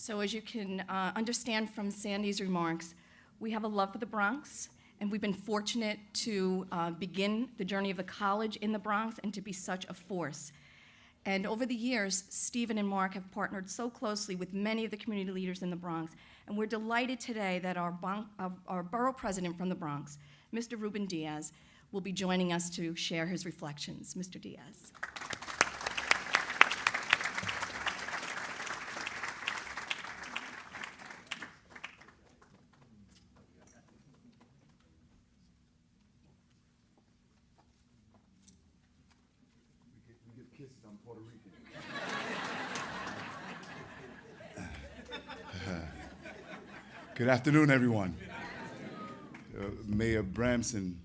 So as you can understand from Sandy's remarks, we have a love for the Bronx, and we've been fortunate to begin the journey of the college in the Bronx and to be such a force. And over the years, Stephen and Mark have partnered so closely with many of the community leaders in the Bronx, and we're delighted today that our borough president from the Bronx, Mr. Ruben Diaz, will be joining us to share his reflections. Mr. Diaz. I'm Puerto Rican. Good afternoon, everyone. Mayor Bramson,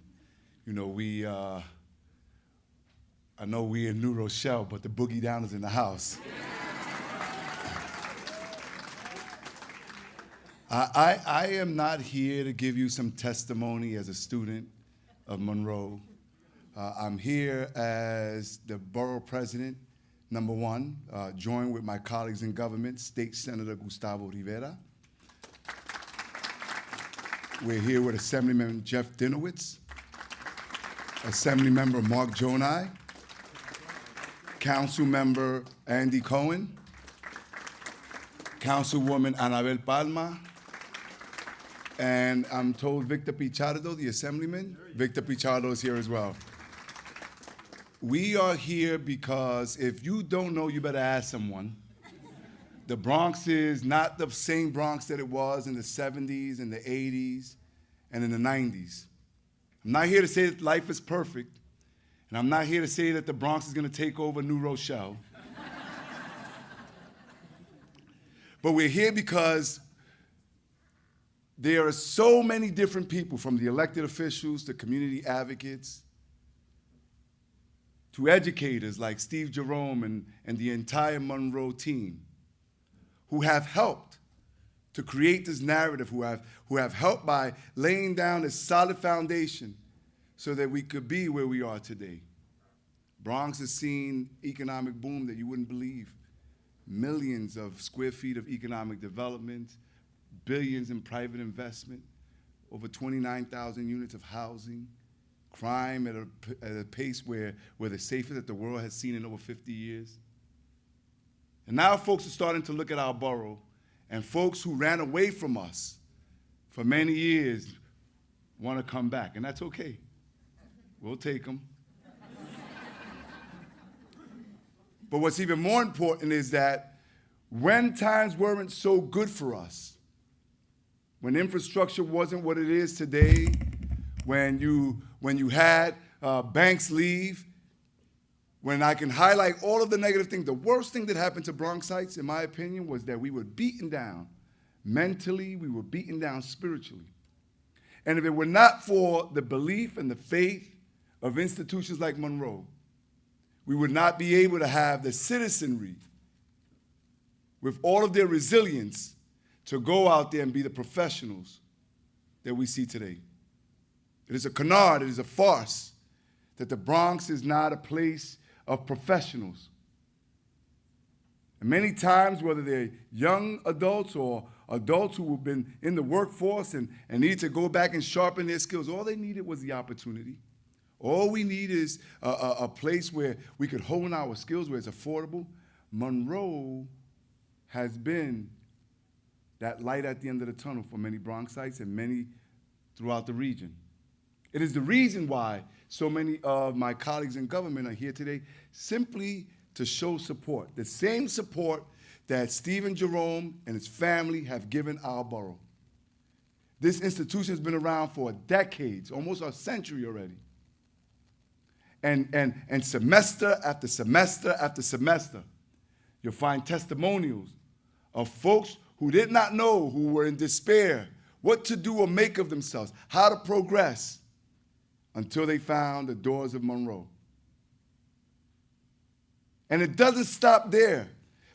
you know, I know we in New Rochelle, but the boogie down is in the house. I am not here to give you some testimony as a student of Monroe. I'm here as the borough president, number one, joined with my colleagues in government, State Senator Gustavo Rivera. We're here with Assemblyman Jeff Dinowitz, Assemblymember Marc Jerome, Councilmember Andy Cohen, Councilwoman Anabel Palma, and I'm told Victor Pichardo, the Assemblyman. Victor Pichardo is here as well. We are here because if you don't know, you better ask someone. The Bronx is not the same Bronx that it was in the 70s and the 80s and in the 90s. I'm not here to say that life is perfect, and I'm not here to say that the Bronx is going to take over New Rochelle. But we're here because there are so many different people, from the elected officials to community advocates, to educators like Steve Jerome and the entire Monroe team, who have helped to create this narrative, who have helped by laying down a solid foundation so that we could be where we are today. Bronx has seen economic boom that you wouldn't believe. Millions of square feet of economic development, billions in private investment, over 29,000 units of housing, crime at a pace where the safest that the world has seen in over 50 years. And now folks are starting to look at our borough, and folks who ran away from us for many years want to come back, and that's okay. We'll take them. But what's even more important is that when times weren't so good for us, when infrastructure wasn't what it is today, when you had banks leave, when I can highlight all of the negative things, the worst thing that happened to Bronxites, in my opinion, was that we were beaten down mentally, we were beaten down spiritually. And if it were not for the belief and the faith of institutions like Monroe, we would not be able to have the citizenry with all of their resilience to go out there and be the professionals that we see today. It is a canard, it is a farce that the Bronx is not a place of professionals. And many times, whether they're young adults or adults who have been in the workforce and need to go back and sharpen their skills, all they needed was the opportunity. All we need is a place where we could hone our skills, where it's affordable. Monroe has been that light at the end of the tunnel for many Bronxites and many throughout the region. It is the reason why so many of my colleagues in government are here today, simply to show support, the same support that Stephen Jerome and his family have given our borough. This institution has been around for decades, almost a century already. And semester after semester after semester, you'll find testimonials of folks who did not know, who were in despair, what to do or make of themselves, how to progress, until they found the doors of Monroe. And it doesn't stop there,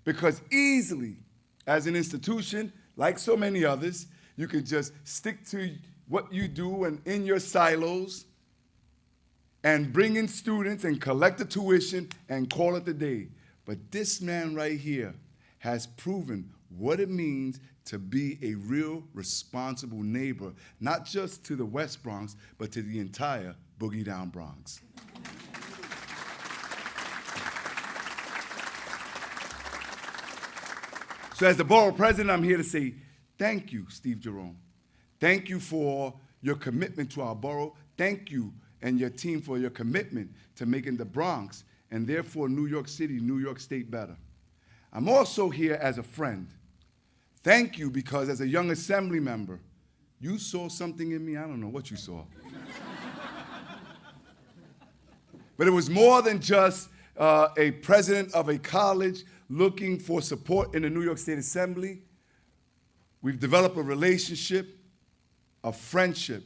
because easily, as an institution, like so many others, you can just stick to what you do and in your silos and bring in students and collect the tuition and call it a day. But this man right here has proven what it means to be a real responsible neighbor, not just to the West Bronx, but to the entire Boogie Down Bronx. So as the borough president, I'm here to say thank you, Steve Jerome. Thank you for your commitment to our borough. Thank you and your team for your commitment to making the Bronx, and therefore New York City, New York State, better. I'm also here as a friend. Thank you because as a young assembly member, you saw something in me. I don't know what you saw. But it was more than just a president of a college looking for support in the New York State Assembly. We've developed a relationship, a friendship.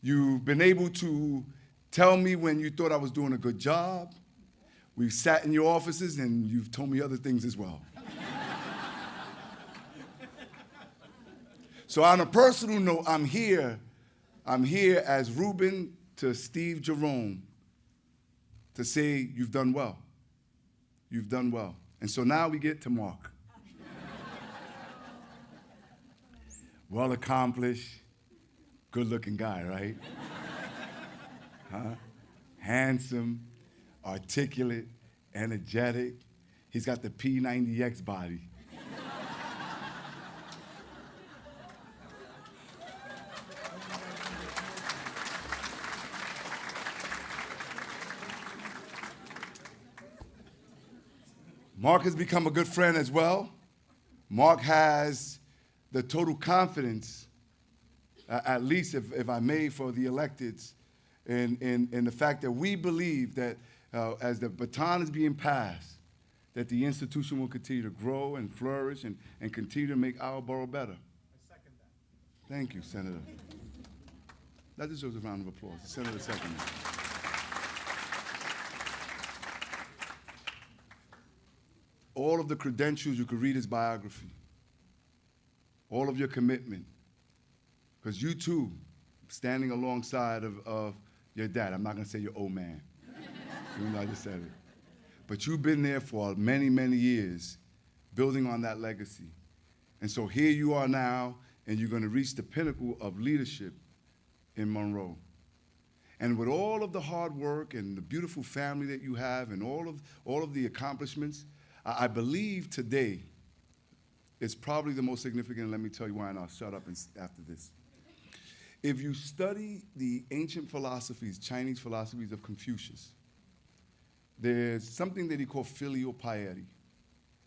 You've been able to tell me when you thought I was doing a good job. We've sat in your offices and you've told me other things as well. So on a personal note, I'm here as Ruben to Steve Jerome to say you've done well. You've done well. And so now we get to Marc. Well accomplished, good looking guy, right? Huh? Handsome, articulate, energetic. He's got the P90X body. Marc has become a good friend as well. Marc has the total confidence, at least if I may, for the electeds, in the fact that we believe that as the baton is being passed, that the institution will continue to grow and flourish and continue to make our borough better. I second that. Thank you, Senator. That deserves a round of applause. The Senator seconded. All of the credentials, you could read his biography. All of your commitment. Because you too, standing alongside of your dad, I'm not gonna say your old man, even though I just said it. But you've been there for many, many years, building on that legacy. And so here you are now, and you're gonna reach the pinnacle of leadership in Monroe. And with all of the hard work and the beautiful family that you have and all of the accomplishments, I believe today is probably the most significant, and let me tell you why, and I'll shut up after this. If you study the ancient philosophies, Chinese philosophies of Confucius, there's something that he called filial piety,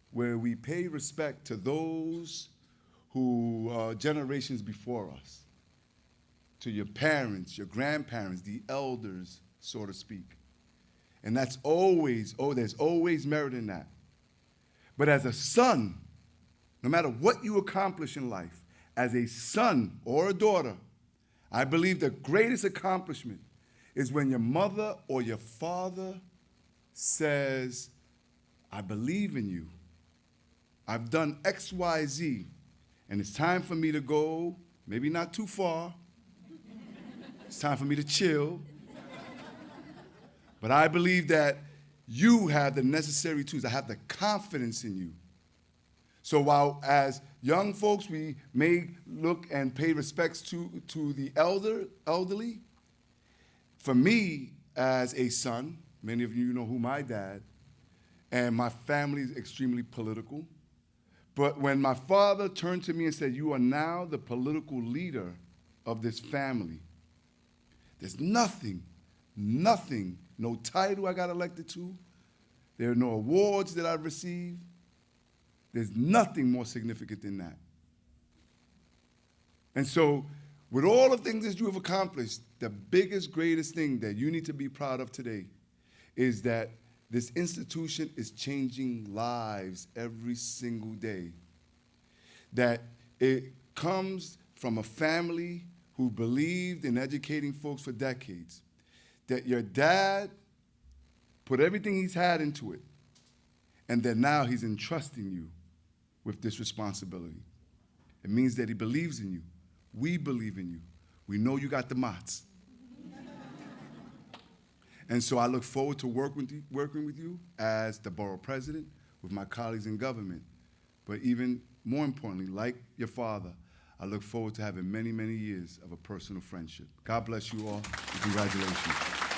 where we pay respect to those who are generations before us, to your parents, your grandparents, the elders, so to speak. And that's always, there's always merit in that. But as a son, no matter what you accomplish in life, as a son or a daughter, I believe the greatest accomplishment is when your mother or your father says, I believe in you. I've done X, Y, Z, and it's time for me to go, maybe not too far. It's time for me to chill. But I believe that you have the necessary tools. I have the confidence in you. So while as young folks we may look and pay respects to the elderly, for me as a son, many of you know who my dad, and my family is extremely political. But when my father turned to me and said, you are now the political leader of this family, there's nothing, no title I got elected to. There are no awards that I've received. There's nothing more significant than that. And so, with all the things that you have accomplished, the biggest, greatest thing that you need to be proud of today is that this institution is changing lives every single day. That it comes from a family who believed in educating folks for decades. That your dad put everything he's had into it, and that now he's entrusting you with this responsibility. It means that he believes in you. We believe in you. We know you got the mots. And so I look forward to working with you as the borough president, with my colleagues in government. But even more importantly, like your father, I look forward to having many, many years of a personal friendship. God bless you all, and congratulations.